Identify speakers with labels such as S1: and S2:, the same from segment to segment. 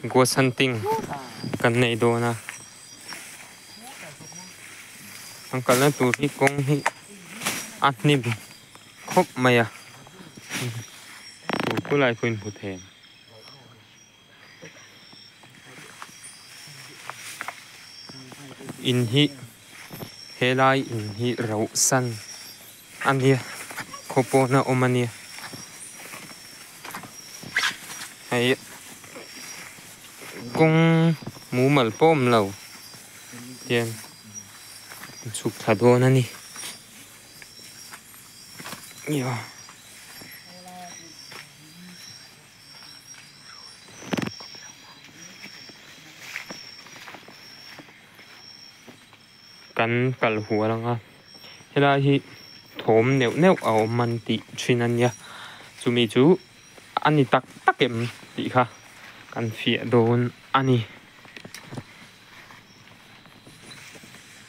S1: go hunting kan nei do na ang kala tu hi kong hi atni khop maya tu kulai kuin pu them in hi helai in hi rau san ania khopo na omania hay kong mu mal pom lo tiền sụp thả đô nè nhiều cắn cල් hùa lăng à thế là hi thốn nẹo nẹo ở man tị chuyên anh nha chú mi chú anh tắc tắc em tị kha cắn phía đồn anh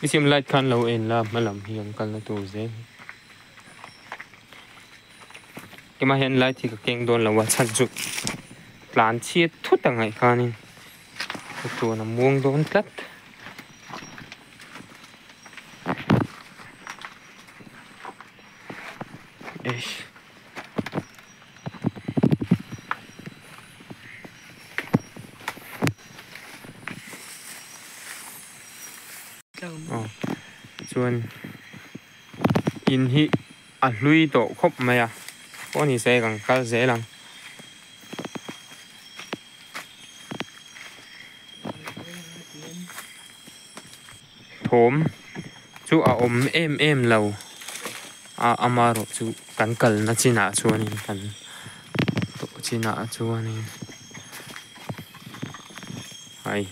S1: cái sim light kan lâu en là mà làm hiền kan là tù dễ cái mà hiện lại thì cái kênh đồn là vật sản xuất plan chia thút ở ngày khan nên cái tù là muông đồn tất chuan in hi a hlui to khop mai a pawni se gang kal ze lang thom chu a om em lo a amaro chu kan kal na china chuan in kan to china chuan in ai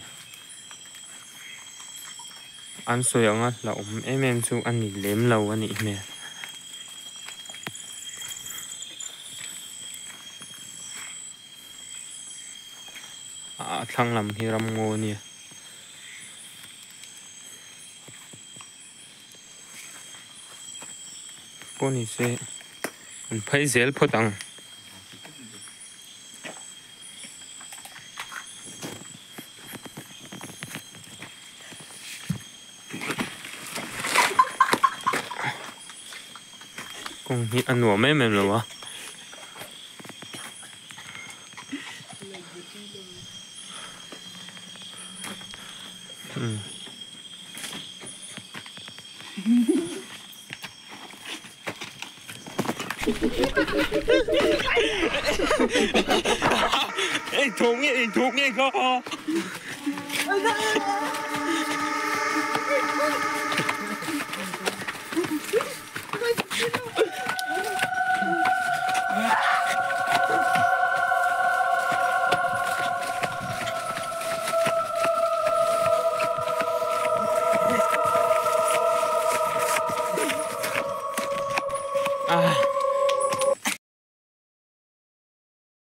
S1: anh soi ông á là ông em chú anh đi lém lâu anh đi nè thằng làm hi ram ngô nè cô này sẽ anh phải dễ phô tăng con hi ăn nua mềm rồi à Ê, thuộc nghe có